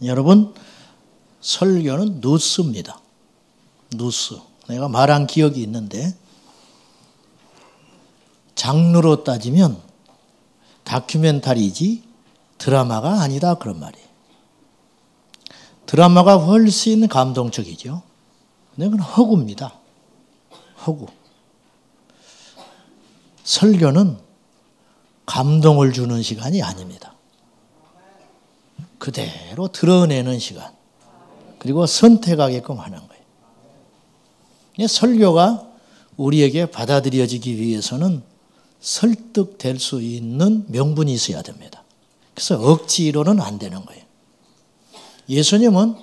여러분, 설교는 뉴스입니다. 뉴스. 내가 말한 기억이 있는데 장르로 따지면 다큐멘터리지 드라마가 아니다 그런 말이에요. 드라마가 훨씬 감동적이죠. 근데 그건 허구입니다. 허구. 설교는 감동을 주는 시간이 아닙니다. 그대로 드러내는 시간. 그리고 선택하게끔 하는 거예요. 설교가 우리에게 받아들여지기 위해서는 설득될 수 있는 명분이 있어야 됩니다. 그래서 억지로는 안 되는 거예요. 예수님은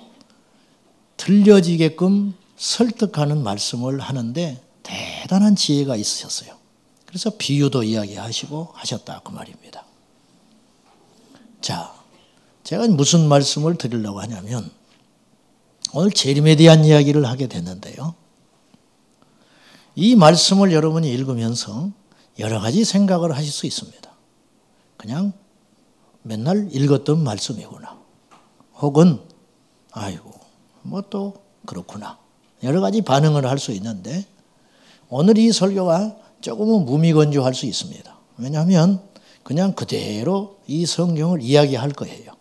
들려지게끔 설득하는 말씀을 하는데 대단한 지혜가 있으셨어요. 그래서 비유도 이야기하시고 하셨다 그 말입니다. 자, 제가 무슨 말씀을 드리려고 하냐면 오늘 재림에 대한 이야기를 하게 됐는데요. 이 말씀을 여러분이 읽으면서 여러 가지 생각을 하실 수 있습니다. 그냥 맨날 읽었던 말씀이구나. 혹은 아이고 뭐 또 그렇구나. 여러 가지 반응을 할 수 있는데 오늘 이 설교가 조금은 무미건조할 수 있습니다. 왜냐하면 그냥 그대로 이 성경을 이야기할 거예요.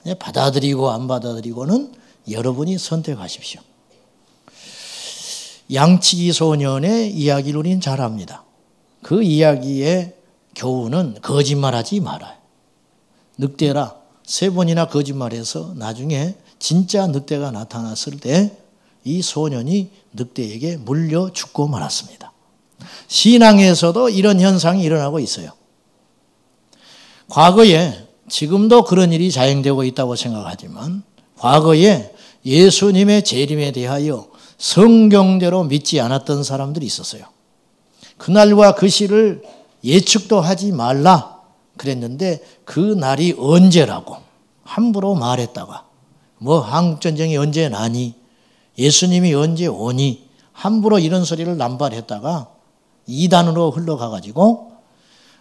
그냥 받아들이고 안 받아들이고는 여러분이 선택하십시오. 양치기 소년의 이야기를 우리는 잘 압니다. 그 이야기의 교훈은 거짓말하지 말아요. 늑대라 3번이나 거짓말해서 나중에 진짜 늑대가 나타났을 때 이 소년이 늑대에게 물려 죽고 말았습니다. 신앙에서도 이런 현상이 일어나고 있어요. 과거에 지금도 그런 일이 자행되고 있다고 생각하지만 과거에 예수님의 재림에 대하여 성경대로 믿지 않았던 사람들이 있었어요. 그날과 그 시를 예측도 하지 말라 그랬는데 그 날이 언제라고 함부로 말했다가 뭐 한국전쟁이 언제 나니 예수님이 언제 오니 함부로 이런 소리를 남발했다가 이단으로 흘러가가지고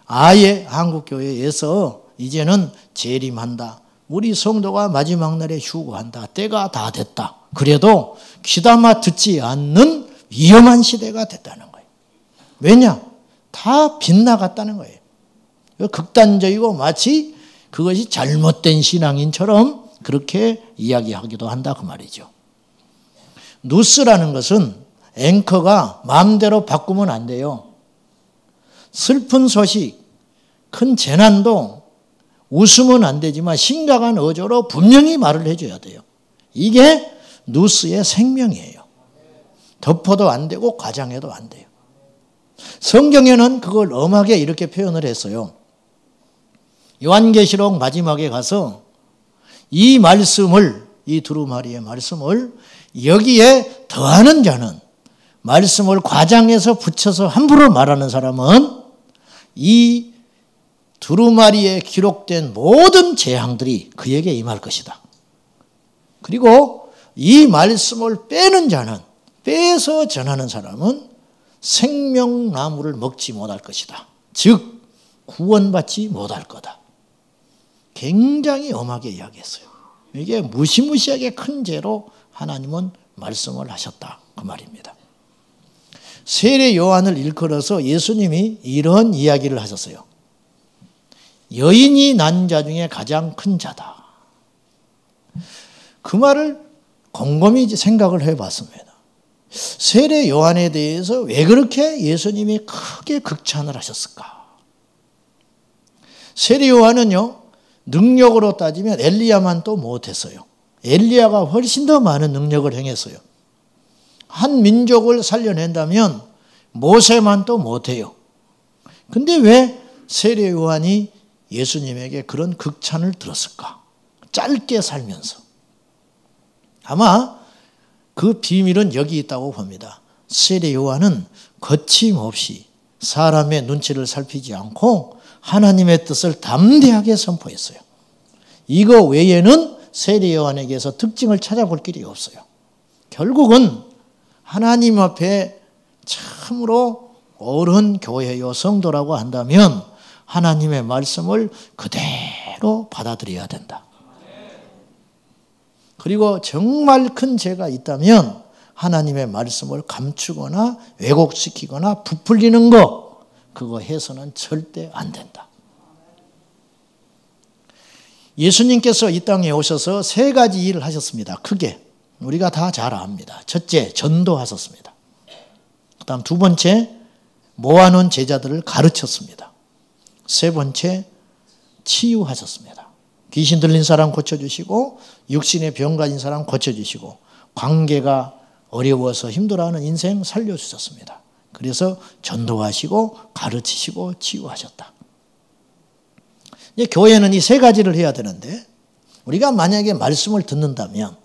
아예 한국교회에서 이제는 재림한다. 우리 성도가 마지막 날에 휴거한다. 때가 다 됐다. 그래도 귀담아 듣지 않는 위험한 시대가 됐다는 거예요. 왜냐? 다 빗나갔다는 거예요. 극단적이고 마치 그것이 잘못된 신앙인처럼 그렇게 이야기하기도 한다 그 말이죠. 뉴스라는 것은 앵커가 마음대로 바꾸면 안 돼요. 슬픈 소식, 큰 재난도 웃으면 안 되지만 심각한 어조로 분명히 말을 해줘야 돼요. 이게 뉴스의 생명이에요. 덮어도 안 되고 과장해도 안 돼요. 성경에는 그걸 엄하게 이렇게 표현을 했어요. 요한계시록 마지막에 가서 이 말씀을, 이 두루마리의 말씀을 여기에 더하는 자는 말씀을 과장해서 붙여서 함부로 말하는 사람은 이 두루마리에 기록된 모든 재앙들이 그에게 임할 것이다. 그리고 이 말씀을 빼는 자는, 빼서 전하는 사람은 생명나무를 먹지 못할 것이다. 즉 구원받지 못할 거다. 굉장히 엄하게 이야기했어요. 이게 무시무시하게 큰 죄로 하나님은 말씀을 하셨다 그 말입니다. 세례 요한을 일컬어서 예수님이 이런 이야기를 하셨어요. 여인이 난 자 중에 가장 큰 자다. 그 말을 곰곰이 생각을 해봤습니다. 세례 요한에 대해서 왜 그렇게 예수님이 크게 극찬을 하셨을까? 세례 요한은요, 능력으로 따지면 엘리야만 또 못했어요. 엘리야가 훨씬 더 많은 능력을 행했어요. 한 민족을 살려낸다면 모세만 또 못해요. 근데 왜 세례 요한이 예수님에게 그런 극찬을 들었을까? 짧게 살면서. 아마 그 비밀은 여기 있다고 봅니다. 세례 요한은 거침없이 사람의 눈치를 살피지 않고 하나님의 뜻을 담대하게 선포했어요. 이거 외에는 세례 요한에게서 특징을 찾아볼 길이 없어요. 결국은 하나님 앞에 참으로 옳은 교회요 성도라고 한다면 하나님의 말씀을 그대로 받아들여야 된다. 그리고 정말 큰 죄가 있다면 하나님의 말씀을 감추거나 왜곡시키거나 부풀리는 거, 그거 해서는 절대 안 된다. 예수님께서 이 땅에 오셔서 세 가지 일을 하셨습니다. 크게. 우리가 다 잘 압니다. 첫째, 전도하셨습니다. 그 다음 두 번째, 모아놓은 제자들을 가르쳤습니다. 세 번째, 치유하셨습니다. 귀신 들린 사람 고쳐주시고 육신의 병 가진 사람 고쳐주시고 관계가 어려워서 힘들어하는 인생 살려주셨습니다. 그래서 전도하시고 가르치시고 치유하셨다. 이제 교회는 이 세 가지를 해야 되는데 우리가 만약에 말씀을 듣는다면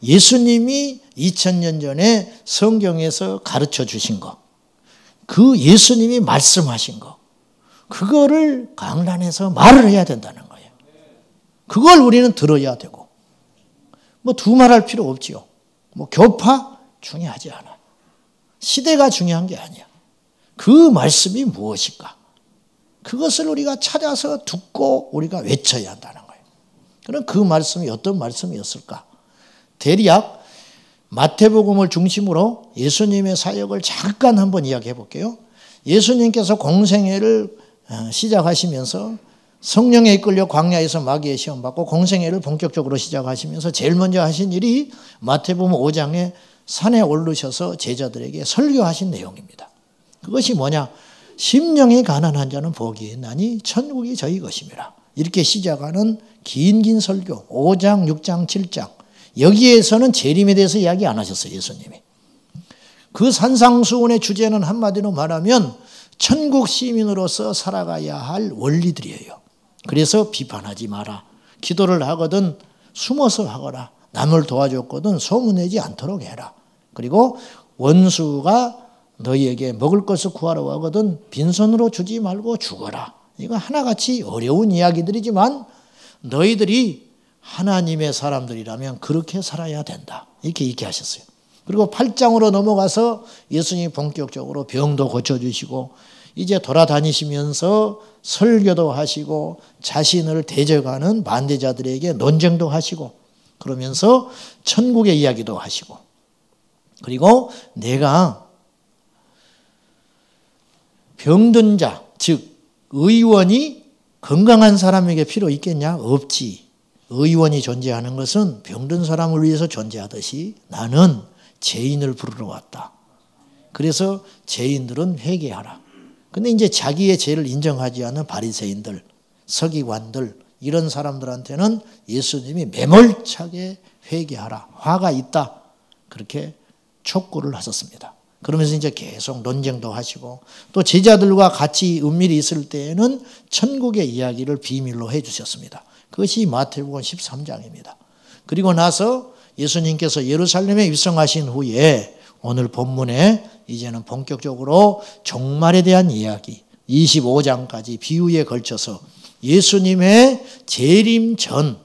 예수님이 2000년 전에 성경에서 가르쳐 주신 거, 그 예수님이 말씀하신 거, 그거를 강단에서 말을 해야 된다는 거예요. 그걸 우리는 들어야 되고, 뭐 두말할 필요 없지요. 뭐 교파 중요하지 않아. 시대가 중요한 게 아니야. 그 말씀이 무엇일까? 그것을 우리가 찾아서 듣고 우리가 외쳐야 한다는 거예요. 그럼 그 말씀이 어떤 말씀이었을까? 대략 마태복음을 중심으로 예수님의 사역을 잠깐 한번 이야기해 볼게요. 예수님께서 공생애를 시작하시면서 성령에 이끌려 광야에서 마귀의 시험 받고 공생애를 본격적으로 시작하시면서 제일 먼저 하신 일이 마태복음 5장에 산에 오르셔서 제자들에게 설교하신 내용입니다. 그것이 뭐냐? 심령이 가난한 자는 복이 있나니 천국이 저희 것임이라. 이렇게 시작하는 긴 설교 5장, 6장, 7장. 여기에서는 재림에 대해서 이야기 안 하셨어요. 예수님이. 그 산상수훈의 주제는 한마디로 말하면 천국 시민으로서 살아가야 할 원리들이에요. 그래서 비판하지 마라. 기도를 하거든 숨어서 하거라. 남을 도와줬거든 소문내지 않도록 해라. 그리고 원수가 너희에게 먹을 것을 구하러 하거든 빈손으로 주지 말고 죽어라. 이거 하나같이 어려운 이야기들이지만 너희들이 하나님의 사람들이라면 그렇게 살아야 된다. 이렇게 하셨어요. 그리고 8장으로 넘어가서 예수님이 본격적으로 병도 고쳐주시고 이제 돌아다니시면서 설교도 하시고 자신을 대적하는 반대자들에게 논쟁도 하시고 그러면서 천국의 이야기도 하시고 그리고 내가 병든 자, 즉 의원이 건강한 사람에게 필요 있겠냐? 없지. 의원이 존재하는 것은 병든 사람을 위해서 존재하듯이 나는 죄인을 부르러 왔다. 그래서 죄인들은 회개하라. 근데 이제 자기의 죄를 인정하지 않는 바리새인들, 서기관들 이런 사람들한테는 예수님이 매몰차게 회개하라. 화가 있다. 그렇게 촉구를 하셨습니다. 그러면서 이제 계속 논쟁도 하시고 또 제자들과 같이 은밀히 있을 때에는 천국의 이야기를 비밀로 해 주셨습니다. 그것이 마태복음 13장입니다. 그리고 나서 예수님께서 예루살렘에 입성하신 후에 오늘 본문에 이제는 본격적으로 종말에 대한 이야기 25장까지 비유에 걸쳐서 예수님의 재림 전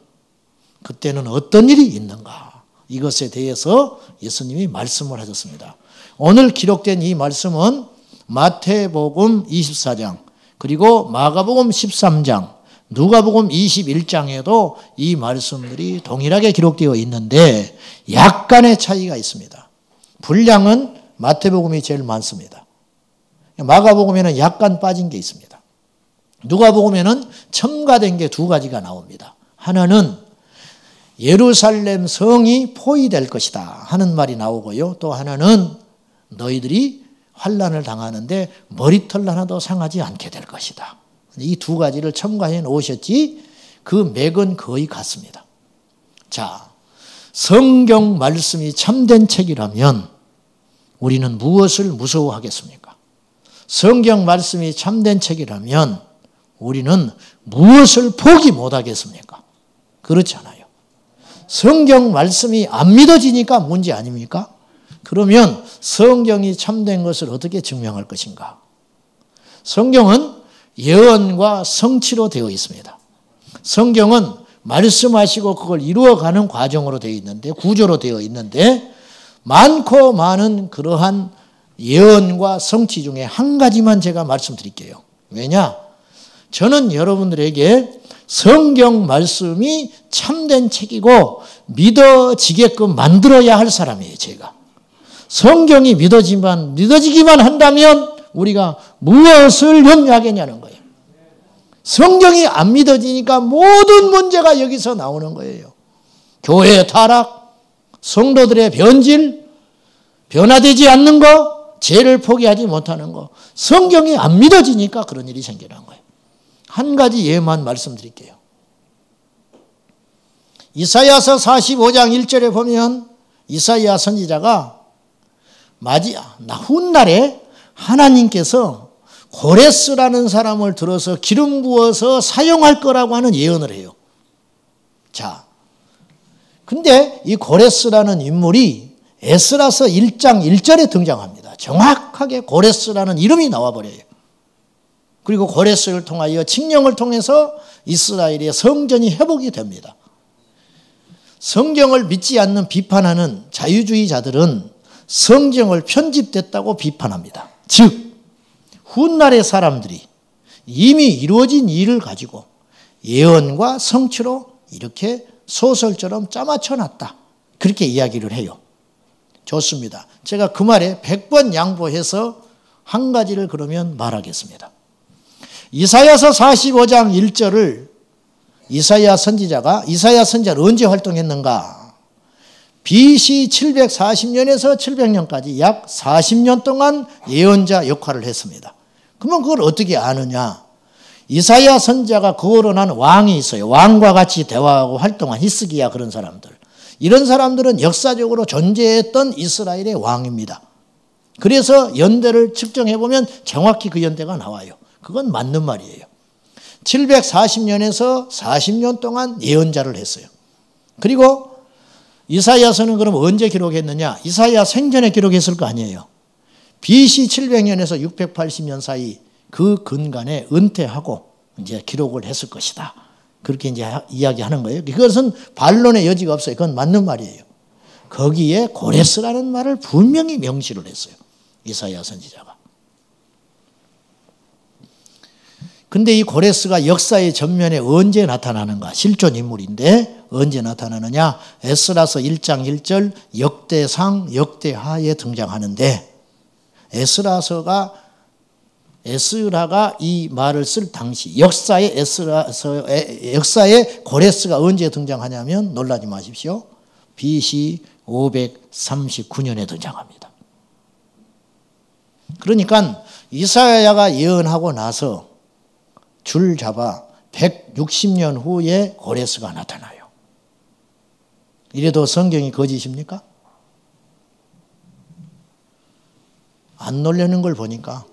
그때는 어떤 일이 있는가 이것에 대해서 예수님이 말씀을 하셨습니다. 오늘 기록된 이 말씀은 마태복음 24장 그리고 마가복음 13장 누가복음 21장에도 이 말씀들이 동일하게 기록되어 있는데 약간의 차이가 있습니다. 분량은 마태복음이 제일 많습니다. 마가복음에는 약간 빠진 게 있습니다. 누가복음에는 첨가된 게 두 가지가 나옵니다. 하나는 예루살렘 성이 포위될 것이다 하는 말이 나오고요. 또 하나는 너희들이 환난을 당하는데 머리털 하나도 상하지 않게 될 것이다. 이 두 가지를 첨가해 놓으셨지 그 맥은 거의 같습니다. 자, 성경 말씀이 참된 책이라면 우리는 무엇을 무서워하겠습니까? 성경 말씀이 참된 책이라면 우리는 무엇을 포기 못하겠습니까? 그렇지 않아요. 성경 말씀이 안 믿어지니까 문제 아닙니까? 그러면 성경이 참된 것을 어떻게 증명할 것인가? 성경은 예언과 성취로 되어 있습니다. 성경은 말씀하시고 그걸 이루어가는 과정으로 되어 있는데 구조로 되어 있는데 많고 많은 그러한 예언과 성취 중에 한 가지만 제가 말씀드릴게요. 왜냐? 저는 여러분들에게 성경 말씀이 참된 책이고 믿어지게끔 만들어야 할 사람이에요, 제가. 성경이 믿어지기만 한다면 우리가 무엇을 염려하겠냐는 거예요. 성경이 안 믿어지니까 모든 문제가 여기서 나오는 거예요. 교회의 타락, 성도들의 변질, 변화되지 않는 거, 죄를 포기하지 못하는 거. 성경이 안 믿어지니까 그런 일이 생겨난 거예요. 한 가지 예만 말씀드릴게요. 이사야서 45장 1절에 보면 이사야 선지자가 훗날에 하나님께서 고레스라는 사람을 들어서 기름 부어서 사용할 거라고 하는 예언을 해요. 자, 근데 이 고레스라는 인물이 에스라서 1장 1절에 등장합니다. 정확하게 고레스라는 이름이 나와버려요. 그리고 고레스를 통하여 칙령을 통해서 이스라엘의 성전이 회복이 됩니다. 성경을 믿지 않는 비판하는 자유주의자들은 성경을 편집됐다고 비판합니다. 즉 훗날의 사람들이 이미 이루어진 일을 가지고 예언과 성취로 이렇게 소설처럼 짜맞춰 놨다. 그렇게 이야기를 해요. 좋습니다. 제가 그 말에 100번 양보해서 한 가지를 그러면 말하겠습니다. 이사야서 45장 1절을 이사야 선지자는 언제 활동했는가? BC 740년에서 700년까지 약 40년 동안 예언자 역할을 했습니다. 그러면 그걸 어떻게 아느냐? 이사야 선지자가 거론한 왕이 있어요. 왕과 같이 대화하고 활동한 히스기야 그런 사람들. 이런 사람들은 역사적으로 존재했던 이스라엘의 왕입니다. 그래서 연대를 측정해보면 정확히 그 연대가 나와요. 그건 맞는 말이에요. 740년에서 40년 동안 예언자를 했어요. 그리고 이사야서는 그럼 언제 기록했느냐? 이사야 생전에 기록했을 거 아니에요. BC 700년에서 680년 사이 그 근간에 은퇴하고 이제 기록을 했을 것이다. 그렇게 이제 이야기하는 거예요. 그것은 반론의 여지가 없어요. 그건 맞는 말이에요. 거기에 고레스라는 말을 분명히 명시를 했어요. 이사야 선지자가. 근데 이 고레스가 역사의 전면에 언제 나타나는가? 실존 인물인데 언제 나타나느냐? 에스라서 1장 1절 역대상 역대하에 등장하는데 에스라가 이 말을 쓸 당시 역사에 고레스가 언제 등장하냐면 놀라지 마십시오. BC 539년에 등장합니다. 그러니까 이사야가 예언하고 나서 줄 잡아 160년 후에 고레스가 나타나요. 이래도 성경이 거짓입니까? 안 놀라는 걸 보니까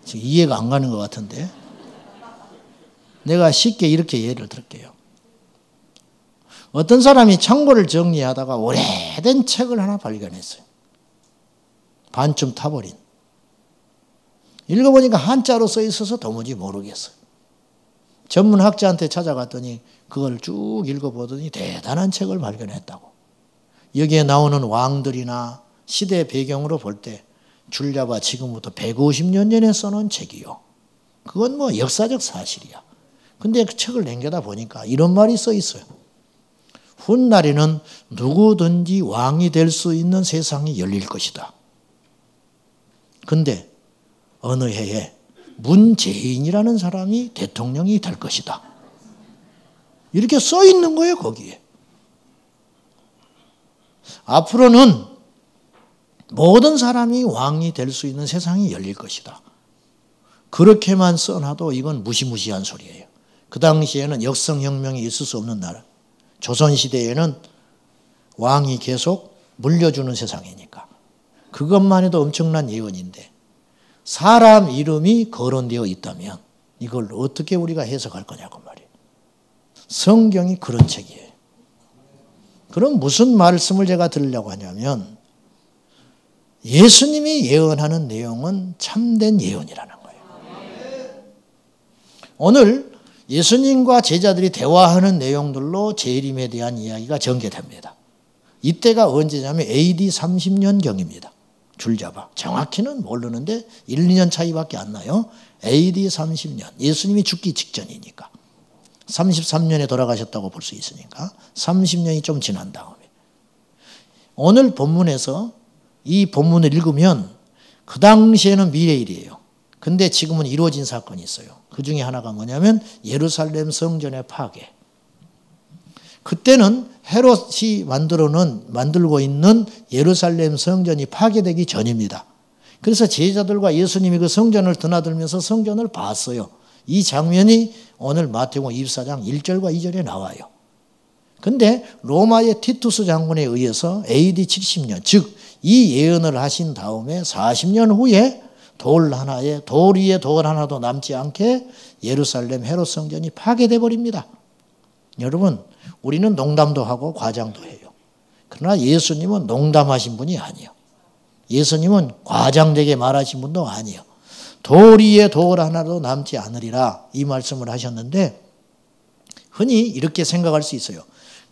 지금 이해가 안 가는 것 같은데 내가 쉽게 이렇게 예를 들을게요. 어떤 사람이 창고를 정리하다가 오래된 책을 하나 발견했어요. 반쯤 타버린. 읽어보니까 한자로 써 있어서 도무지 모르겠어요. 전문 학자한테 찾아갔더니 그걸 쭉 읽어보더니 대단한 책을 발견했다고. 여기에 나오는 왕들이나 시대 배경으로 볼 때 줄잡아 지금부터 150년 전에 써놓은 책이요. 그건 뭐 역사적 사실이야. 근데 그 책을 남겨다 보니까 이런 말이 써 있어요. 훗날에는 누구든지 왕이 될 수 있는 세상이 열릴 것이다. 근데 어느 해에 문재인이라는 사람이 대통령이 될 것이다. 이렇게 써 있는 거예요, 거기에. 앞으로는 모든 사람이 왕이 될 수 있는 세상이 열릴 것이다. 그렇게만 써놔도 이건 무시무시한 소리예요. 그 당시에는 역성혁명이 있을 수 없는 나라. 조선시대에는 왕이 계속 물려주는 세상이니까. 그것만 해도 엄청난 예언인데 사람 이름이 거론되어 있다면 이걸 어떻게 우리가 해석할 거냐고 말이에요. 성경이 그런 책이에요. 그럼 무슨 말씀을 제가 들으려고 하냐면 예수님이 예언하는 내용은 참된 예언이라는 거예요. 오늘 예수님과 제자들이 대화하는 내용들로 재림에 대한 이야기가 전개됩니다. 이때가 언제냐면 AD 30년경입니다. 줄잡아. 정확히는 모르는데 1, 2년 차이밖에 안 나요. AD 30년. 예수님이 죽기 직전이니까. 33년에 돌아가셨다고 볼 수 있으니까 30년이 좀 지난 다음에 오늘 본문에서 이 본문을 읽으면 그 당시에는 미래일이에요. 근데 지금은 이루어진 사건이 있어요. 그 중에 하나가 뭐냐면 예루살렘 성전의 파괴. 그때는 헤롯이 만들고 있는 예루살렘 성전이 파괴되기 전입니다. 그래서 제자들과 예수님이 그 성전을 드나들면서 성전을 봤어요. 이 장면이 오늘 마태복음 24장 1절과 2절에 나와요. 근데 로마의 티투스 장군에 의해서 AD 70년, 즉 이 예언을 하신 다음에 40년 후에 돌 위에 돌 하나도 남지 않게 예루살렘 헤롯 성전이 파괴돼 버립니다. 여러분, 우리는 농담도 하고 과장도 해요. 그러나 예수님은 농담하신 분이 아니에요. 예수님은 과장되게 말하신 분도 아니에요. 돌 위에 돌 하나도 남지 않으리라 이 말씀을 하셨는데 흔히 이렇게 생각할 수 있어요.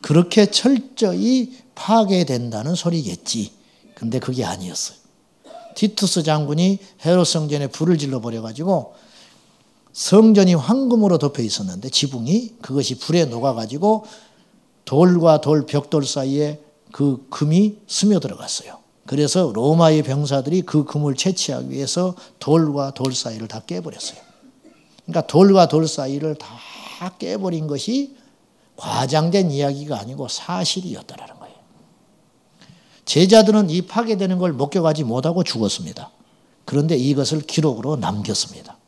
그렇게 철저히 파괴된다는 소리겠지. 근데 그게 아니었어요. 티투스 장군이 헤롯 성전에 불을 질러버려가지고 성전이 황금으로 덮여 있었는데 지붕이 그것이 불에 녹아가지고 돌과 벽돌 사이에 그 금이 스며들어갔어요. 그래서 로마의 병사들이 그 금을 채취하기 위해서 돌과 돌 사이를 다 깨버렸어요. 그러니까 돌과 돌 사이를 다 깨버린 것이 과장된 이야기가 아니고 사실이었다라는 거예요. 제자들은 이 파괴되는 걸 목격하지 못하고 죽었습니다. 그런데 이것을 기록으로 남겼습니다.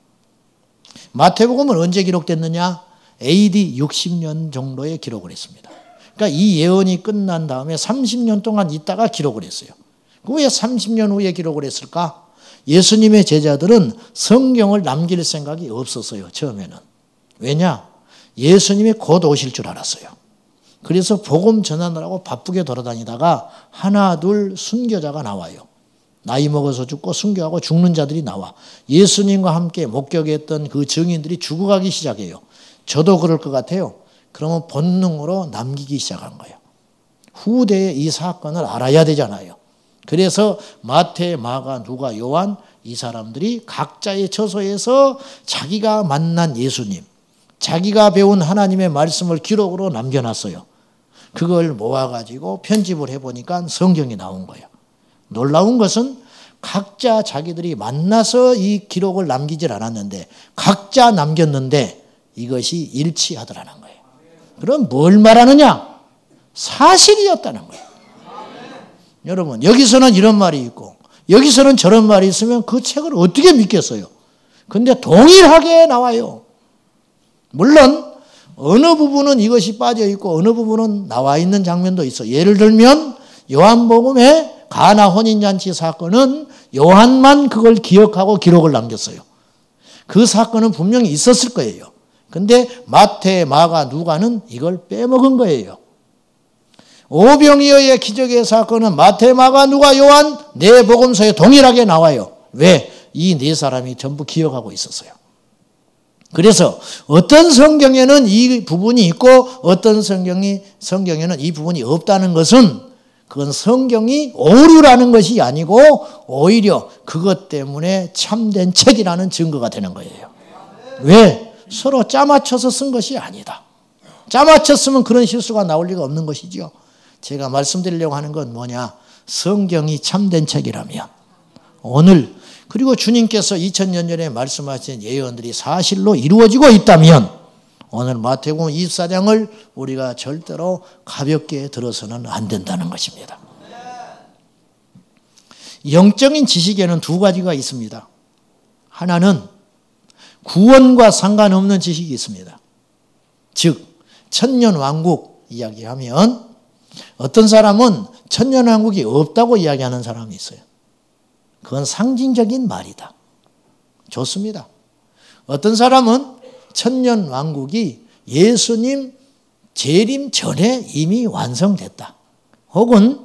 마태복음은 언제 기록됐느냐? AD 60년 정도에 기록을 했습니다. 그러니까 이 예언이 끝난 다음에 30년 동안 있다가 기록을 했어요. 왜 30년 후에 기록을 했을까? 예수님의 제자들은 성경을 남길 생각이 없었어요. 처음에는. 왜냐? 예수님이 곧 오실 줄 알았어요. 그래서 복음 전하느라고 바쁘게 돌아다니다가 하나 둘 순교자가 나와요. 나이 먹어서 죽고 순교하고 죽는 자들이 나와. 예수님과 함께 목격했던 그 증인들이 죽어가기 시작해요. 저도 그럴 것 같아요. 그러면 본능으로 남기기 시작한 거예요. 후대에 이 사건을 알아야 되잖아요. 그래서 마태, 마가, 누가, 요한 이 사람들이 각자의 처소에서 자기가 만난 예수님, 자기가 배운 하나님의 말씀을 기록으로 남겨놨어요. 그걸 모아가지고 편집을 해보니까 성경이 나온 거예요. 놀라운 것은 각자 자기들이 만나서 이 기록을 남기질 않았는데 각자 남겼는데 이것이 일치하더라는 거예요. 그럼 뭘 말하느냐? 사실이었다는 거예요. 여러분, 여기서는 이런 말이 있고 여기서는 저런 말이 있으면 그 책을 어떻게 믿겠어요? 근데 동일하게 나와요. 물론 어느 부분은 이것이 빠져 있고 어느 부분은 나와 있는 장면도 있어. 예를 들면 요한복음의 가나 혼인잔치 사건은 요한만 그걸 기억하고 기록을 남겼어요. 그 사건은 분명히 있었을 거예요. 근데 마태, 마가, 누가는 이걸 빼먹은 거예요. 오병이어의 기적의 사건은 마태, 마가, 누가, 요한 네 복음서에 동일하게 나와요. 왜? 이 네 사람이 전부 기억하고 있었어요. 그래서 어떤 성경에는 이 부분이 있고 어떤 성경에는 이 부분이 없다는 것은 그건 성경이 오류라는 것이 아니고 오히려 그것 때문에 참된 책이라는 증거가 되는 거예요. 왜? 서로 짜맞춰서 쓴 것이 아니다. 짜맞췄으면 그런 실수가 나올 리가 없는 것이죠. 제가 말씀드리려고 하는 건 뭐냐? 성경이 참된 책이라면 오늘 그리고 주님께서 2000년 전에 말씀하신 예언들이 사실로 이루어지고 있다면 오늘 마태복음 24장을 우리가 절대로 가볍게 들어서는 안 된다는 것입니다. 영적인 지식에는 두 가지가 있습니다. 하나는 구원과 상관없는 지식이 있습니다. 즉 천년왕국 이야기하면 어떤 사람은 천년왕국이 없다고 이야기하는 사람이 있어요. 그건 상징적인 말이다. 좋습니다. 어떤 사람은 천년왕국이 예수님 재림 전에 이미 완성됐다. 혹은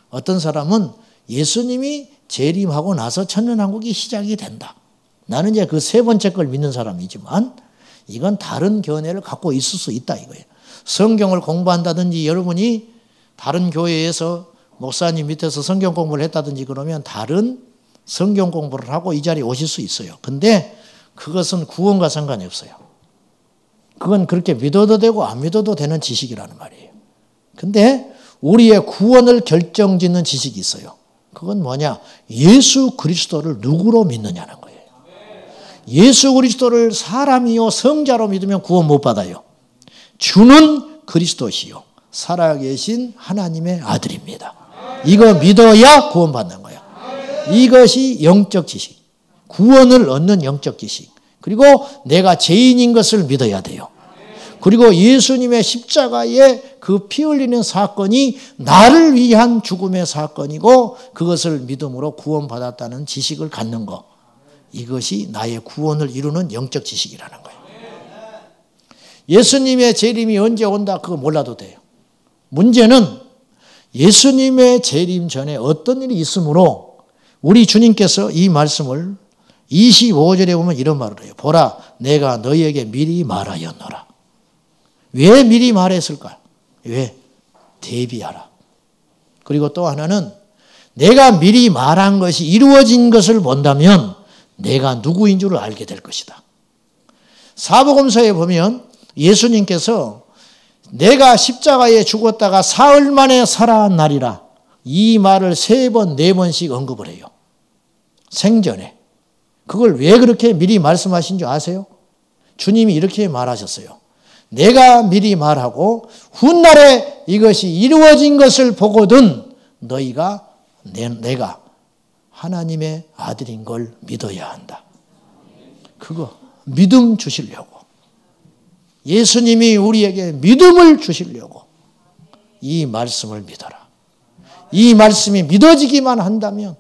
어떤 사람은 예수님이 재림하고 나서 천년왕국이 시작이 된다. 나는 이제 그 세 번째 걸 믿는 사람이지만 이건 다른 견해를 갖고 있을 수 있다 이거예요. 성경을 공부한다든지 여러분이 다른 교회에서 목사님 밑에서 성경 공부를 했다든지 그러면 다른 성경 공부를 하고 이 자리에 오실 수 있어요. 근데 그것은 구원과 상관이 없어요. 그건 그렇게 믿어도 되고 안 믿어도 되는 지식이라는 말이에요. 근데 우리의 구원을 결정짓는 지식이 있어요. 그건 뭐냐? 예수 그리스도를 누구로 믿느냐는 거예요. 예수 그리스도를 사람이요 성자로 믿으면 구원 못 받아요. 주는 그리스도시요 살아계신 하나님의 아들입니다. 이거 믿어야 구원 받는 거예요. 이것이 영적 지식, 구원을 얻는 영적 지식. 그리고 내가 죄인인 것을 믿어야 돼요. 그리고 예수님의 십자가의 그 피 흘리는 사건이 나를 위한 죽음의 사건이고 그것을 믿음으로 구원받았다는 지식을 갖는 것. 이것이 나의 구원을 이루는 영적 지식이라는 거예요. 예수님의 재림이 언제 온다 그거 몰라도 돼요. 문제는 예수님의 재림 전에 어떤 일이 있으므로 우리 주님께서 이 말씀을 25절에 보면 이런 말을 해요. 보라 내가 너희에게 미리 말하였노라. 왜 미리 말했을까? 왜? 대비하라. 그리고 또 하나는 내가 미리 말한 것이 이루어진 것을 본다면 내가 누구인 줄을 알게 될 것이다. 사복음서에 보면 예수님께서 내가 십자가에 죽었다가 사흘 만에 살아나리라. 이 말을 3번, 4번씩 언급을 해요. 생전에. 그걸 왜 그렇게 미리 말씀하신 줄 아세요? 주님이 이렇게 말하셨어요. 내가 미리 말하고 훗날에 이것이 이루어진 것을 보거든 너희가 내가 하나님의 아들인 걸 믿어야 한다. 그거 믿음 주시려고. 예수님이 우리에게 믿음을 주시려고 이 말씀을 믿어라. 이 말씀이 믿어지기만 한다면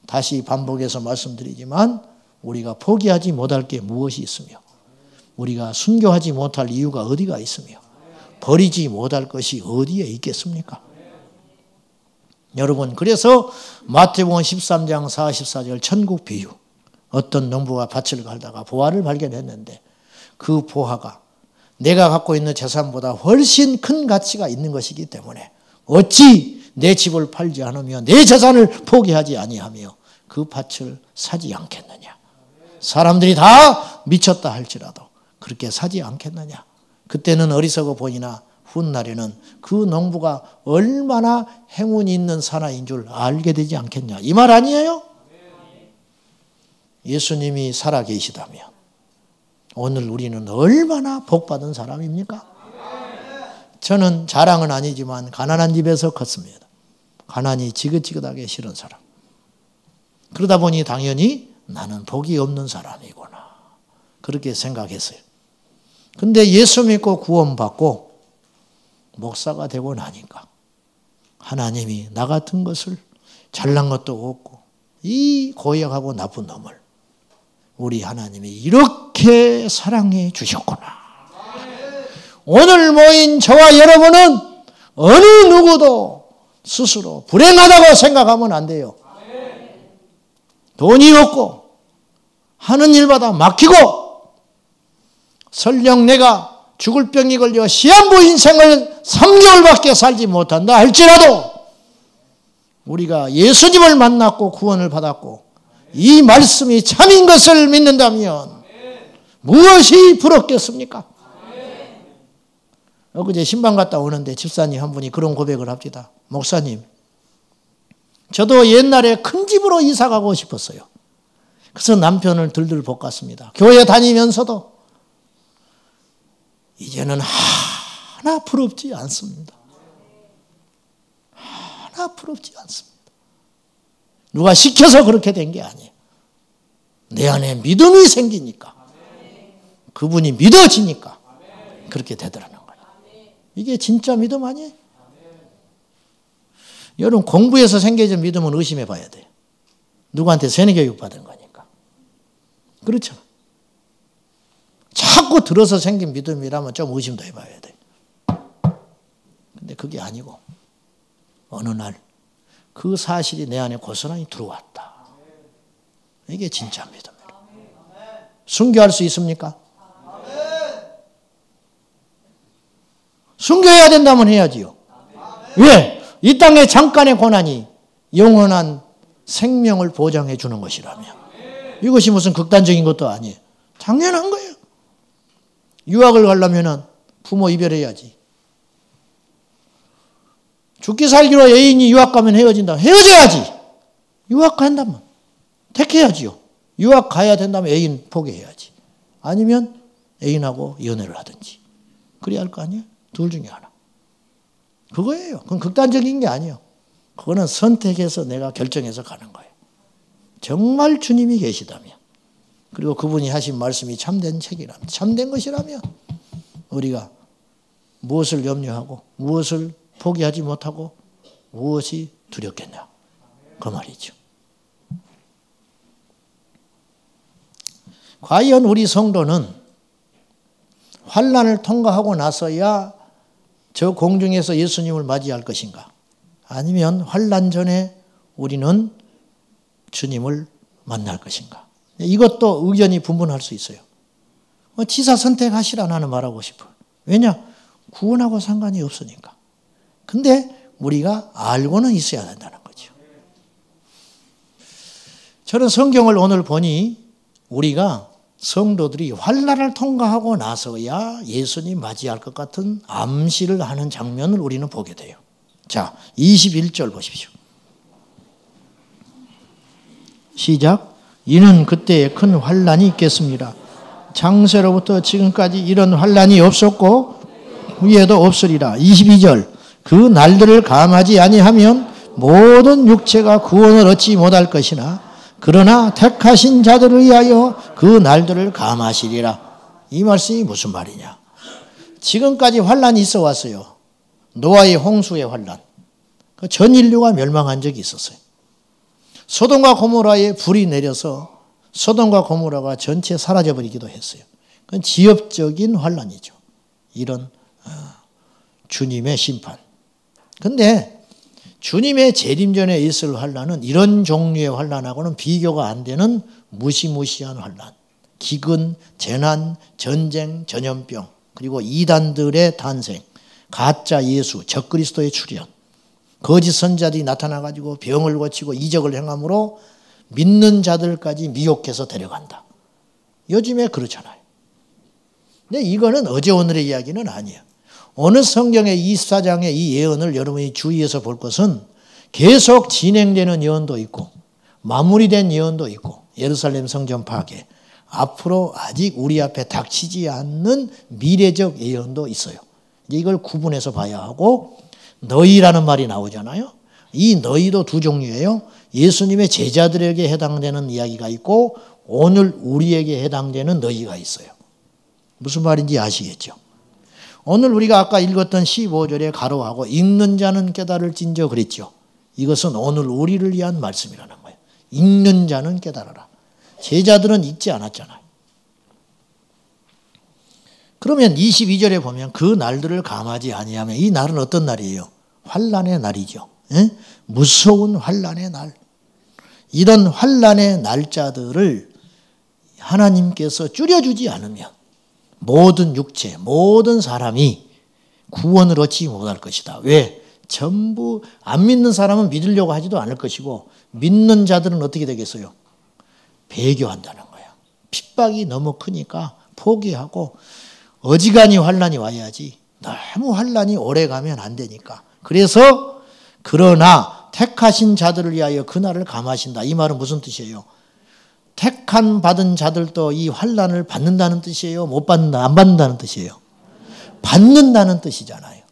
다시 반복해서 말씀드리지만 우리가 포기하지 못할 게 무엇이 있으며 우리가 순교하지 못할 이유가 어디가 있으며 버리지 못할 것이 어디에 있겠습니까? 여러분 그래서 마태복음 13장 44절 천국 비유 어떤 농부가 밭을 갈다가 보화를 발견했는데 그 보화가 내가 갖고 있는 재산보다 훨씬 큰 가치가 있는 것이기 때문에 어찌 내 집을 팔지 않으며 내 재산을 포기하지 아니하며 그 밭을 사지 않겠느냐. 사람들이 다 미쳤다 할지라도 그렇게 사지 않겠느냐. 그때는 어리석어 보이나 훗날에는 그 농부가 얼마나 행운이 있는 사나이인 줄 알게 되지 않겠냐. 이 말 아니에요? 예수님이 살아계시다면 오늘 우리는 얼마나 복받은 사람입니까? 저는 자랑은 아니지만 가난한 집에서 컸습니다. 가난이 지긋지긋하게 싫은 사람. 그러다 보니 당연히 나는 복이 없는 사람이구나. 그렇게 생각했어요. 근데 예수 믿고 구원받고 목사가 되고 나니까 하나님이 나 같은 것을 잘난 것도 없고 이 고역하고 나쁜 놈을 우리 하나님이 이렇게 사랑해 주셨구나. 오늘 모인 저와 여러분은 어느 누구도 스스로 불행하다고 생각하면 안 돼요. 돈이 없고 하는 일마다 막히고 설령 내가 죽을 병이 걸려 시한부 인생을 3개월밖에 살지 못한다 할지라도 우리가 예수님을 만났고 구원을 받았고 이 말씀이 참인 것을 믿는다면 무엇이 부럽겠습니까? 엊그제 신방 갔다 오는데 집사님 한 분이 그런 고백을 합니다. 목사님, 저도 옛날에 큰 집으로 이사 가고 싶었어요. 그래서 남편을 들들 볶았습니다. 교회 다니면서도 이제는 하나 부럽지 않습니다. 하나 부럽지 않습니다. 누가 시켜서 그렇게 된 게 아니에요. 내 안에 믿음이 생기니까 그분이 믿어지니까 그렇게 되더라는 거예요. 이게 진짜 믿음 아니에요? 여러분 공부해서 생겨진 믿음은 의심해 봐야 돼요. 누구한테 세뇌교육 받은 거니까. 그렇죠? 자꾸 들어서 생긴 믿음이라면 좀 의심도 해봐야 돼요. 근데 그게 아니고 어느 날 그 사실이 내 안에 고스란히 들어왔다. 이게 진짜 믿음이에요. 순교할 수 있습니까? 순교해야 된다면 해야지요. 왜? 이 땅의 잠깐의 고난이 영원한 생명을 보장해 주는 것이라며. 이것이 무슨 극단적인 것도 아니에요. 당연한 거예요. 유학을 가려면 부모 이별해야지. 죽기 살기로 애인이 유학 가면 헤어진다. 헤어져야지. 유학 간다면 택해야지요. 유학 가야 된다면 애인 포기해야지. 아니면 애인하고 연애를 하든지. 그래야 할 거 아니에요? 둘 중에 하나. 그거예요. 그건 극단적인 게 아니에요. 그거는 선택해서 내가 결정해서 가는 거예요. 정말 주님이 계시다면, 그리고 그분이 하신 말씀이 참된 책이라면, 참된 것이라면 우리가 무엇을 염려하고 무엇을 포기하지 못하고 무엇이 두렵겠냐, 그 말이죠. 과연 우리 성도는 환난을 통과하고 나서야 저 공중에서 예수님을 맞이할 것인가? 아니면 환난 전에 우리는 주님을 만날 것인가? 이것도 의견이 분분할 수 있어요. 지사 선택하시라 나는 말하고 싶어요. 왜냐? 구원하고 상관이 없으니까. 근데 우리가 알고는 있어야 된다는 거죠. 저는 성경을 오늘 보니 우리가 성도들이 환난을 통과하고 나서야 예수님 맞이할 것 같은 암시를 하는 장면을 우리는 보게 돼요. 자, 21절 보십시오. 시작. 이는 그때에 큰 환난이 있겠습니다. 창세로부터 지금까지 이런 환난이 없었고 후에도 없으리라. 22절. 그 날들을 감하지 아니하면 모든 육체가 구원을 얻지 못할 것이나 그러나 택하신 자들을 위하여 그 날들을 감하시리라. 이 말씀이 무슨 말이냐? 지금까지 환난이 있어 왔어요. 노아의 홍수의 환난. 전 인류가 멸망한 적이 있었어요. 소돔과 고모라에 불이 내려서 소돔과 고모라가 전체 사라져버리기도 했어요. 그건 지엽적인 환난이죠. 이런 주님의 심판. 근데 주님의 재림 전에 있을 환난은 이런 종류의 환난하고는 비교가 안 되는 무시무시한 환난. 기근, 재난, 전쟁, 전염병, 그리고 이단들의 탄생, 가짜 예수, 적그리스도의 출현, 거짓 선자들이 나타나가지고 병을 고치고 이적을 행함으로 믿는 자들까지 미혹해서 데려간다. 요즘에 그렇잖아요. 근데 이거는 어제 오늘의 이야기는 아니에요. 오늘 성경의 24장의 이 예언을 여러분이 주의해서 볼 것은 계속 진행되는 예언도 있고 마무리된 예언도 있고 예루살렘 성전 파괴, 앞으로 아직 우리 앞에 닥치지 않는 미래적 예언도 있어요. 이걸 구분해서 봐야 하고, 너희라는 말이 나오잖아요. 이 너희도 두 종류예요. 예수님의 제자들에게 해당되는 이야기가 있고 오늘 우리에게 해당되는 너희가 있어요. 무슨 말인지 아시겠죠? 오늘 우리가 아까 읽었던 15절에 가로하고 읽는 자는 깨달을진저 그랬죠. 이것은 오늘 우리를 위한 말씀이라는 거예요. 읽는 자는 깨달아라. 제자들은 읽지 않았잖아요. 그러면 22절에 보면 그 날들을 감하지 아니하면, 이 날은 어떤 날이에요? 환난의 날이죠. 에? 무서운 환난의 날. 이런 환난의 날짜들을 하나님께서 줄여주지 않으면 모든 육체, 모든 사람이 구원을 얻지 못할 것이다. 왜? 전부 안 믿는 사람은 믿으려고 하지도 않을 것이고 믿는 자들은 어떻게 되겠어요? 배교한다는 거야. 핍박이 너무 크니까 포기하고 어지간히 환난이 와야지 너무 환난이 오래 가면 안 되니까. 그래서 그러나 택하신 자들을 위하여 그날을 감하신다. 이 말은 무슨 뜻이에요? 택한 받은 자들도 이 환난을 받는다는 뜻이에요? 못 받는다, 안 받는다는 뜻이에요? 받는다는 뜻이잖아요.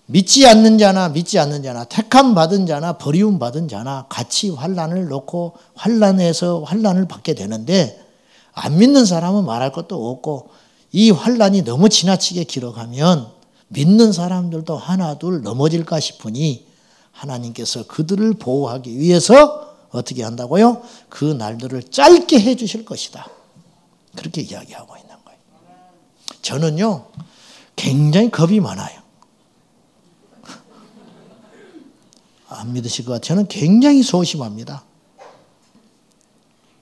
믿지 않는 자나 믿지 않는 자나 택함 받은 자나 버리움 받은 자나 같이 환난을 놓고 환난에서 환난을 받게 되는데, 안 믿는 사람은 말할 것도 없고 이 환난이 너무 지나치게 길어가면 믿는 사람들도 하나 둘 넘어질까 싶으니 하나님께서 그들을 보호하기 위해서 어떻게 한다고요? 그 날들을 짧게 해 주실 것이다. 그렇게 이야기하고 있는 거예요. 저는요, 굉장히 겁이 많아요. 안 믿으실 것 같아요. 저는 굉장히 소심합니다.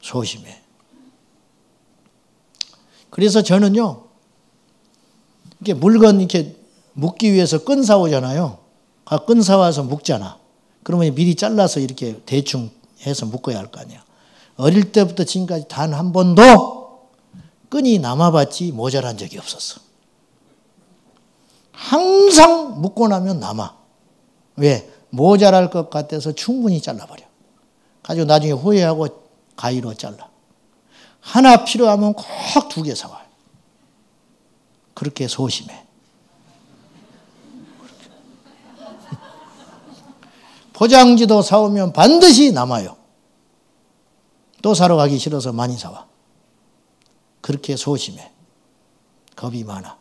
소심해. 그래서 저는요, 이렇게 물건 이렇게 묶기 위해서 끈 사오잖아요. 끈 사와서 묶잖아. 그러면 미리 잘라서 이렇게 대충 해서 묶어야 할 거 아니야. 어릴 때부터 지금까지 단 한 번도 끈이 남아봤지 모자란 적이 없었어. 항상 묶고 나면 남아. 왜? 모자랄 것 같아서 충분히 잘라버려. 가지고 나중에 후회하고 가위로 잘라. 하나 필요하면 꼭 2개 사와요. 그렇게 소심해. 포장지도 사오면 반드시 남아요. 또 사러 가기 싫어서 많이 사와. 그렇게 소심해. 겁이 많아.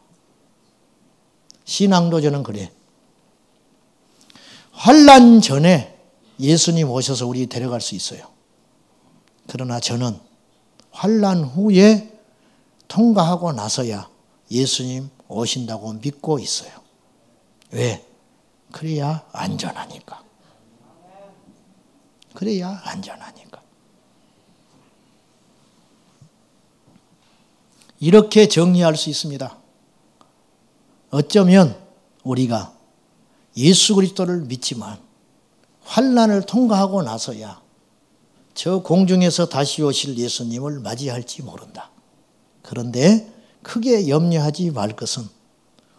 신앙도 저는 그래. 환난 전에 예수님 오셔서 우리 데려갈 수 있어요. 그러나 저는 환난 후에 통과하고 나서야 예수님 오신다고 믿고 있어요. 왜? 그래야 안전하니까. 그래야 안전하니까. 이렇게 정리할 수 있습니다. 어쩌면 우리가 예수 그리스도를 믿지만 환난을 통과하고 나서야 저 공중에서 다시 오실 예수님을 맞이할지 모른다. 그런데 크게 염려하지 말 것은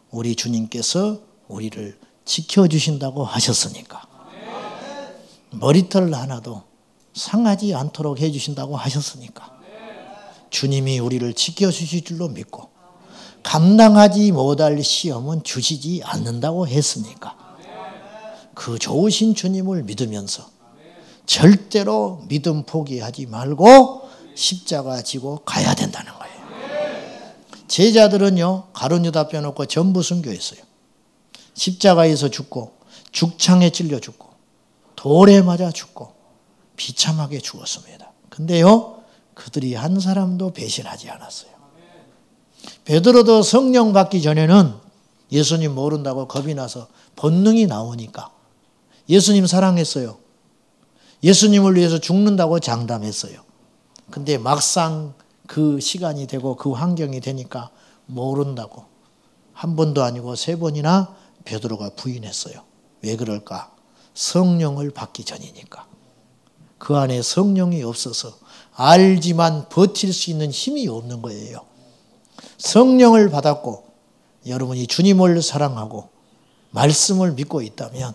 우리 주님께서 우리를 지켜주신다고 하셨으니까. 머리털 하나도 상하지 않도록 해주신다고 하셨으니까. 주님이 우리를 지켜주실 줄로 믿고 감당하지 못할 시험은 주시지 않는다고 했으니까. 그 좋으신 주님을 믿으면서 절대로 믿음 포기하지 말고 십자가 지고 가야 된다는 거예요. 제자들은요, 가룟 유다 빼놓고 전부 순교했어요. 십자가에서 죽고 죽창에 찔려 죽고 돌에 맞아 죽고 비참하게 죽었습니다. 근데요, 그들이 한 사람도 배신하지 않았어요. 베드로도 성령 받기 전에는 예수님 모른다고 겁이 나서 본능이 나오니까 예수님 사랑했어요. 예수님을 위해서 죽는다고 장담했어요. 근데 막상 그 시간이 되고 그 환경이 되니까 모른다고 한 번도 아니고 3번이나 베드로가 부인했어요. 왜 그럴까? 성령을 받기 전이니까. 그 안에 성령이 없어서 알지만 버틸 수 있는 힘이 없는 거예요. 성령을 받았고 여러분이 주님을 사랑하고 말씀을 믿고 있다면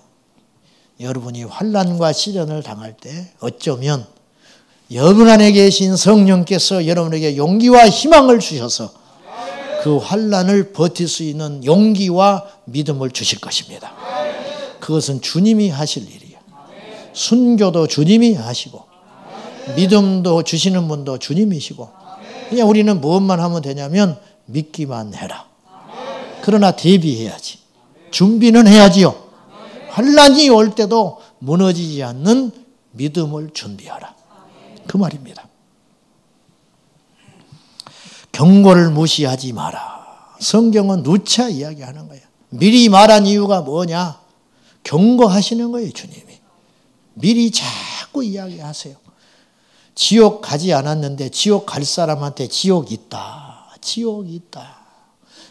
여러분이 환난과 시련을 당할 때 어쩌면 여러분 안에 계신 성령께서 여러분에게 용기와 희망을 주셔서 그 환난을 버틸 수 있는 용기와 믿음을 주실 것입니다. 그것은 주님이 하실 일이에요. 순교도 주님이 하시고 믿음도 주시는 분도 주님이시고 그냥 우리는 무엇만 하면 되냐면 믿기만 해라. 그러나 대비해야지. 준비는 해야지요. 환난이 올 때도 무너지지 않는 믿음을 준비하라. 그 말입니다. 경고를 무시하지 마라. 성경은 누차 이야기하는 거예요. 미리 말한 이유가 뭐냐? 경고하시는 거예요, 주님이. 미리 자꾸 이야기하세요. 지옥 가지 않았는데 지옥 갈 사람한테 지옥 있다. 지옥 있다.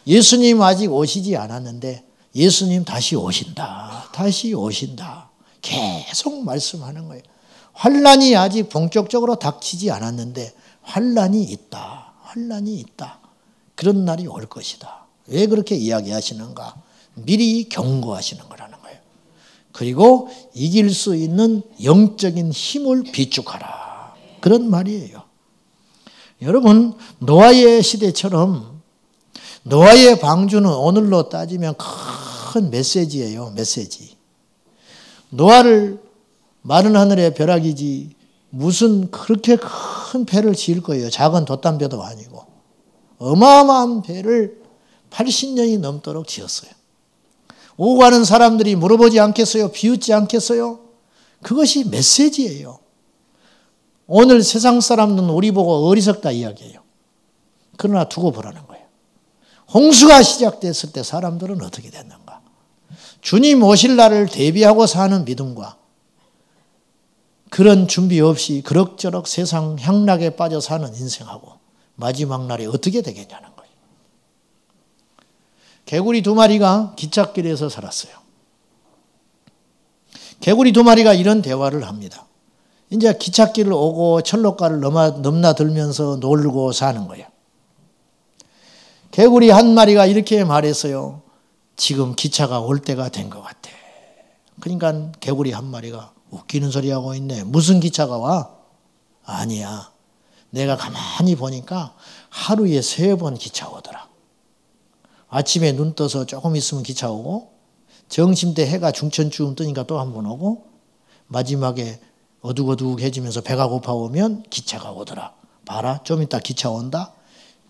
예수님 아직 오시지 않았는데 예수님 다시 오신다. 다시 오신다. 계속 말씀하는 거예요. 환난이 아직 본격적으로 닥치지 않았는데 환난이 있다. 환난이 있다. 그런 날이 올 것이다. 왜 그렇게 이야기하시는가? 미리 경고하시는 거라는 거예요. 그리고 이길 수 있는 영적인 힘을 비축하라. 그런 말이에요. 여러분, 노아의 시대처럼 노아의 방주는 오늘로 따지면 큰 메시지예요. 메시지. 노아를 마른 하늘의 벼락이지 무슨 그렇게 큰 배를 지을 거예요. 작은 돛담배도 아니고. 어마어마한 배를 80년이 넘도록 지었어요. 오고 가는 사람들이 물어보지 않겠어요? 비웃지 않겠어요? 그것이 메시지예요. 오늘 세상 사람들은 우리 보고 어리석다 이야기해요. 그러나 두고 보라는 거예요. 홍수가 시작됐을 때 사람들은 어떻게 됐는가? 주님 오실 날을 대비하고 사는 믿음과 그런 준비 없이 그럭저럭 세상 향락에 빠져 사는 인생하고 마지막 날이 어떻게 되겠냐는 거예요. 개구리 2마리가 기찻길에서 살았어요. 개구리 2마리가 이런 대화를 합니다. 이제 기찻길을 오고 철로가를 넘나들면서 놀고 사는 거예요. 개구리 한 마리가 이렇게 말했어요. 지금 기차가 올 때가 된 것 같아. 그러니까 개구리 한 마리가 웃기는 소리 하고 있네. 무슨 기차가 와? 아니야. 내가 가만히 보니까 하루에 3번 기차 오더라. 아침에 눈 떠서 조금 있으면 기차 오고, 점심때 해가 중천쯤 뜨니까 또 한 번 오고, 마지막에 어둑어둑해지면서 배가 고파오면 기차가 오더라. 봐라, 좀 이따 기차 온다.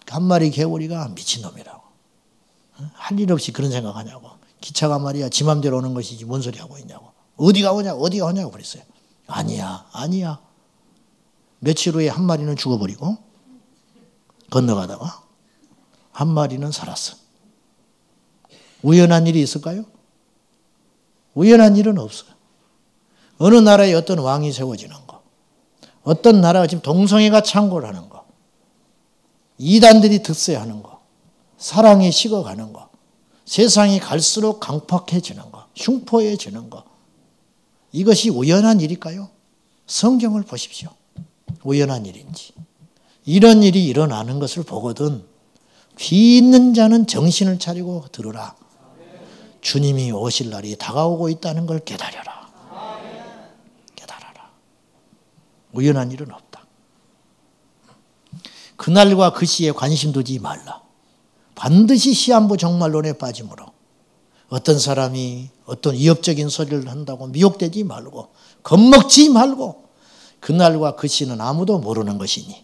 한 마리 개구리가 미친놈이라고. 할 일 없이 그런 생각하냐고. 기차가 말이야 지 맘대로 오는 것이지 뭔 소리 하고 있냐고. 어디가 오냐고 그랬어요. 아니야. 며칠 후에 한 마리는 죽어버리고 건너가다가 한 마리는 살았어. 우연한 일이 있을까요? 우연한 일은 없어요. 어느 나라에 어떤 왕이 세워지는 거, 어떤 나라가 지금 동성애가 창궐 하는 거, 이단들이 득세하는 거, 사랑이 식어가는 거, 세상이 갈수록 강팍해지는 거, 흉포해지는 거, 이것이 우연한 일일까요? 성경을 보십시오. 우연한 일인지. 이런 일이 일어나는 것을 보거든 귀 있는 자는 정신을 차리고 들으라. 주님이 오실 날이 다가오고 있다는 걸 깨달아라. 깨달아라. 우연한 일은 없다. 그날과 그 시에 관심 두지 말라. 반드시 시한부 종말론에 빠짐으로 어떤 사람이 어떤 위협적인 소리를 한다고 미혹되지 말고 겁먹지 말고 그날과 그 시는 아무도 모르는 것이니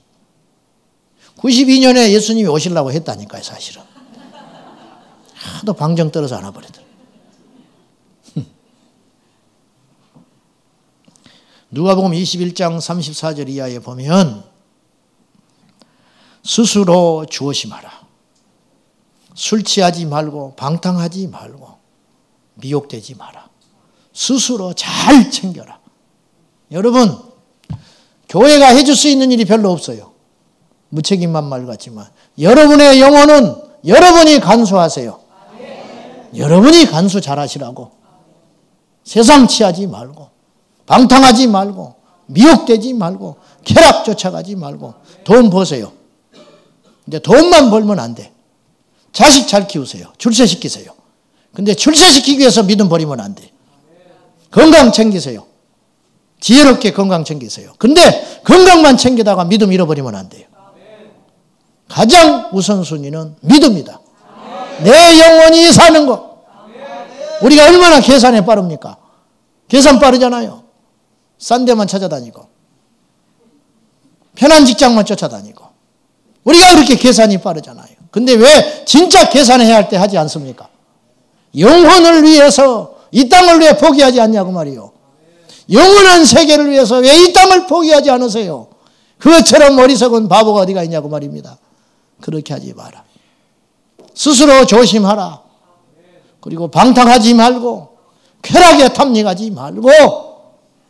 92년에 예수님이 오시려고 했다니까요. 사실은 하도 방정 떨어서 안 와버리더라. 누가복음 21장 34절 이하에 보면 스스로 주어심하라. 술 취하지 말고 방탕하지 말고 미혹되지 마라. 스스로 잘 챙겨라. 여러분 교회가 해줄 수 있는 일이 별로 없어요. 무책임한 말 같지만 여러분의 영혼은 여러분이 간수하세요. 여러분이 간수 잘하시라고. 세상 취하지 말고 방탕하지 말고 미혹되지 말고 쾌락 쫓아가지 말고 돈 버세요. 근데 돈만 벌면 안 돼. 자식 잘 키우세요. 출세시키세요. 근데 출세시키기 위해서 믿음 버리면 안 돼. 건강 챙기세요. 지혜롭게 건강 챙기세요. 근데 건강만 챙기다가 믿음 잃어버리면 안 돼요. 가장 우선순위는 믿음이다. 내 영혼이 사는 것. 우리가 얼마나 계산에 빠릅니까? 계산 빠르잖아요. 싼 데만 찾아다니고 편한 직장만 쫓아다니고 우리가 그렇게 계산이 빠르잖아요. 근데 왜 진짜 계산해야 할 때 하지 않습니까? 영혼을 위해서 이 땅을 왜 포기하지 않냐고 말이요. 영원한 세계를 위해서 왜 이 땅을 포기하지 않으세요? 그것처럼 어리석은 바보가 어디가 있냐고 말입니다. 그렇게 하지 마라. 스스로 조심하라. 그리고 방탕하지 말고 쾌락에 탐닉하지 말고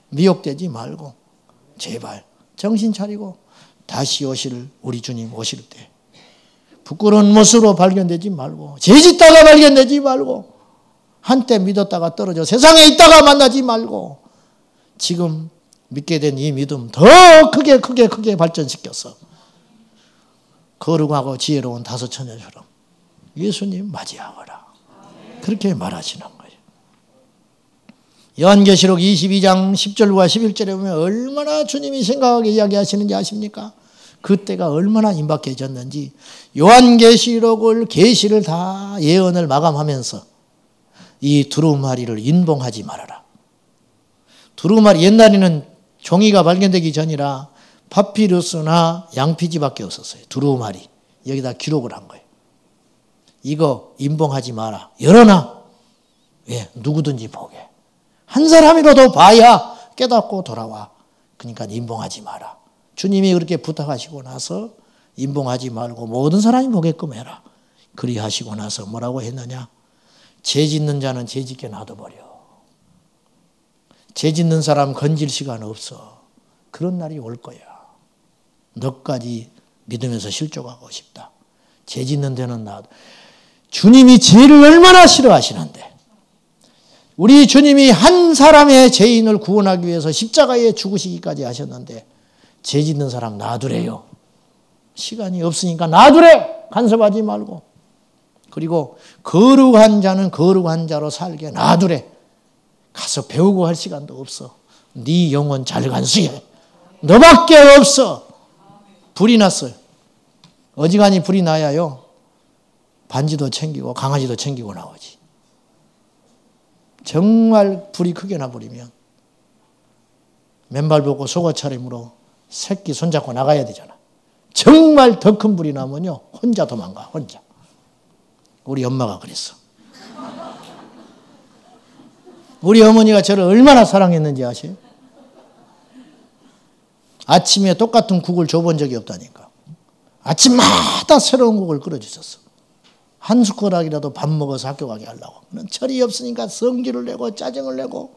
미혹되지 말고 제발 정신 차리고 다시 오실 우리 주님 오실 때 부끄러운 모습으로 발견되지 말고 죄짓다가 발견되지 말고 한때 믿었다가 떨어져 세상에 있다가 만나지 말고 지금 믿게 된 이 믿음 더 크게 발전시켜서 거룩하고 지혜로운 다섯 처녀처럼 예수님 맞이하거라. 그렇게 말하시는 거예요. 요한계시록 22장 10절과 11절에 보면 얼마나 주님이 생각하게 이야기하시는지 아십니까? 그때가 얼마나 임박해졌는지 요한계시록을 계시를 다 예언을 마감하면서 이 두루마리를 인봉하지 말아라. 두루마리 옛날에는 종이가 발견되기 전이라 파피루스나 양피지밖에 없었어요. 두루마리 여기다 기록을 한 거예요. 이거 인봉하지 마라. 열어놔. 왜? 누구든지 보게. 한 사람이라도 봐야 깨닫고 돌아와. 그러니까 인봉하지 마라. 주님이 그렇게 부탁하시고 나서 인봉하지 말고 모든 사람이 보게끔 해라. 그리 하시고 나서 뭐라고 했느냐? 죄 짓는 자는 죄 짓게 놔둬버려. 죄 짓는 사람 건질 시간 없어. 그런 날이 올 거야. 너까지 믿으면서 실족하고 싶다. 죄 짓는 데는 놔둬. 주님이 죄를 얼마나 싫어하시는데 우리 주님이 한 사람의 죄인을 구원하기 위해서 십자가에 죽으시기까지 하셨는데 죄 짓는 사람 놔두래요. 시간이 없으니까 놔두래. 간섭하지 말고 그리고 거룩한 자는 거룩한 자로 살게 놔두래. 가서 배우고 할 시간도 없어. 네 영혼 잘 간수해. 너밖에 없어. 불이 났어요. 어지간히 불이 나야요. 반지도 챙기고 강아지도 챙기고 나오지. 정말 불이 크게 나버리면 맨발 벗고 속옷 차림으로 새끼 손잡고 나가야 되잖아. 정말 더 큰 불이 나면요. 혼자 도망가. 혼자. 우리 엄마가 그랬어. 우리 어머니가 저를 얼마나 사랑했는지 아세요? 아침에 똑같은 국을 줘본 적이 없다니까. 아침마다 새로운 국을 끓여주셨어. 한 숟가락이라도 밥 먹어서 학교 가게 하려고. 철이 없으니까 성질을 내고 짜증을 내고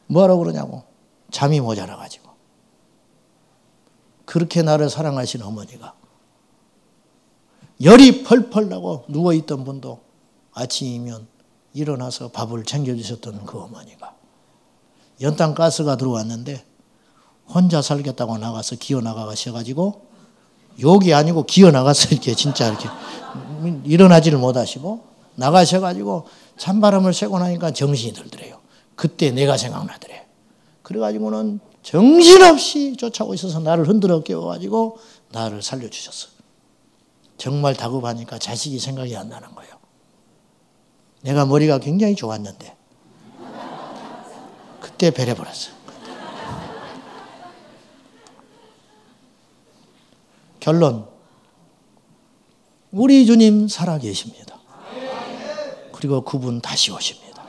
뭐하라고 그러냐고. 잠이 모자라가지고. 그렇게 나를 사랑하신 어머니가 열이 펄펄 나고 누워있던 분도 아침이면 일어나서 밥을 챙겨주셨던 그 어머니가 연탄 가스가 들어왔는데 혼자 살겠다고 나가서 기어나가셔가지고 욕이 아니고 기어나가서 이렇게 진짜 이렇게 일어나지를 못하시고 나가셔가지고 찬바람을 쐬고 나니까 정신이 들더래요. 그때 내가 생각나더래요. 그래가지고는 정신없이 쫓아오고 있어서 나를 흔들어 깨워가지고 나를 살려주셨어. 정말 다급하니까 자식이 생각이 안 나는 거예요. 내가 머리가 굉장히 좋았는데 그때 배려버렸어요. 결론, 우리 주님 살아계십니다. 그리고 그분 다시 오십니다.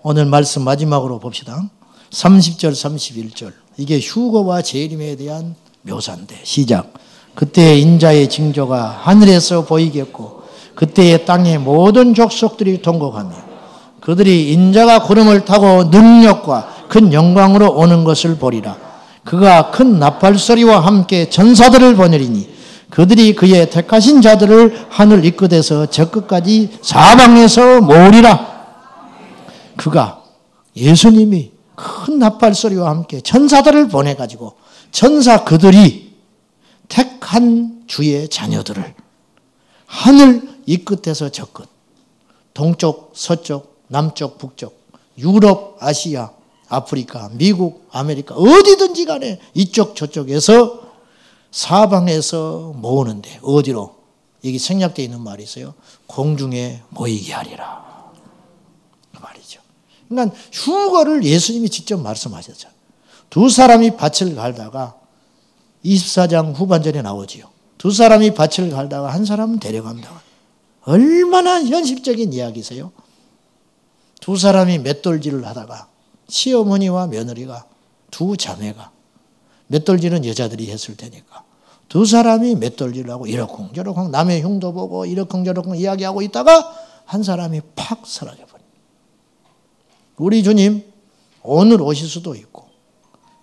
오늘 말씀 마지막으로 봅시다. 30절 31절 이게 휴거와 재림에 대한 묘사인데 시작. 그때 인자의 징조가 하늘에서 보이겠고 그때의 땅의 모든 족속들이 통곡하며 그들이 인자가 구름을 타고 능력과 큰 영광으로 오는 것을 보리라. 그가 큰 나팔소리와 함께 전사들을 보내리니 그들이 그의 택하신 자들을 하늘 이 끝에서 저 끝까지 사방에서 모으리라. 그가 예수님이 큰 나팔소리와 함께 천사들을 보내가지고 천사 그들이 택한 주의 자녀들을 하늘 이 끝에서 저 끝, 동쪽, 서쪽, 남쪽, 북쪽, 유럽, 아시아, 아프리카, 미국, 아메리카 어디든지 간에 이쪽 저쪽에서 사방에서 모으는데 어디로? 여기 생략되어 있는 말이 있어요. 공중에 모이게 하리라. 그 말이죠. 그러니까 휴거를 예수님이 직접 말씀하셨죠. 두 사람이 밭을 갈다가 24장 후반절에 나오지요. 두 사람이 밭을 갈다가 한 사람은 데려간다. 얼마나 현실적인 이야기세요. 두 사람이 맷돌질을 하다가 시어머니와 며느리가 두 자매가 맷돌질은 여자들이 했을 테니까 두 사람이 맷돌질을 하고 이러쿵저러쿵 남의 흉도 보고 이러쿵저러쿵 이야기하고 있다가 한 사람이 팍 사라져버립니다. 우리 주님 오늘 오실 수도 있고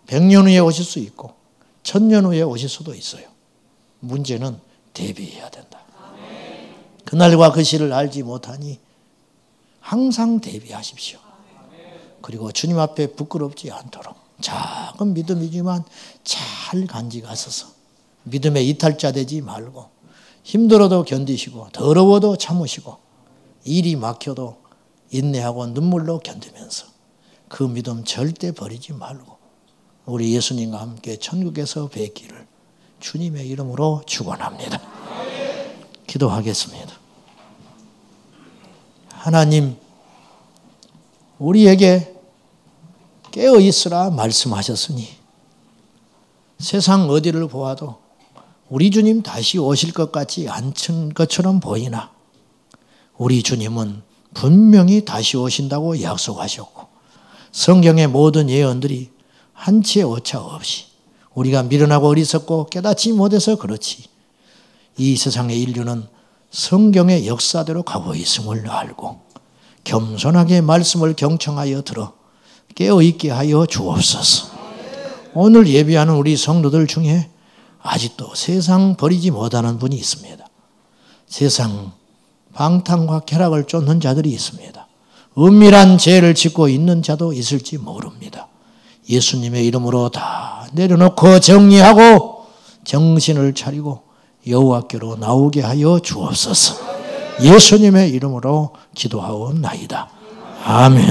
100년 후에 오실 수 있고 1000년 후에 오실 수도 있어요. 문제는 대비해야 된다. 그날과 그 시를 알지 못하니 항상 대비하십시오. 그리고 주님 앞에 부끄럽지 않도록 작은 믿음이지만 잘 간직하셔서 믿음의 이탈자 되지 말고 힘들어도 견디시고 더러워도 참으시고 일이 막혀도 인내하고 눈물로 견디면서 그 믿음 절대 버리지 말고 우리 예수님과 함께 천국에서 뵙기를 주님의 이름으로 축원합니다. 기도하겠습니다. 하나님, 우리에게 깨어있으라 말씀하셨으니 세상 어디를 보아도 우리 주님 다시 오실 것 같지 않은 것처럼 보이나 우리 주님은 분명히 다시 오신다고 약속하셨고 성경의 모든 예언들이 한치의 오차 없이 우리가 미련하고 어리석고 깨닫지 못해서 그렇지 이 세상의 인류는 성경의 역사대로 가고 있음을 알고 겸손하게 말씀을 경청하여 들어 깨어있게 하여 주옵소서. 오늘 예배하는 우리 성도들 중에 아직도 세상 버리지 못하는 분이 있습니다. 세상 방탕과 쾌락을 쫓는 자들이 있습니다. 은밀한 죄를 짓고 있는 자도 있을지 모릅니다. 예수님의 이름으로 다 내려놓고 정리하고 정신을 차리고 여호와께로 나오게 하여 주옵소서. 예수님의 이름으로 기도하옵나이다. 아멘.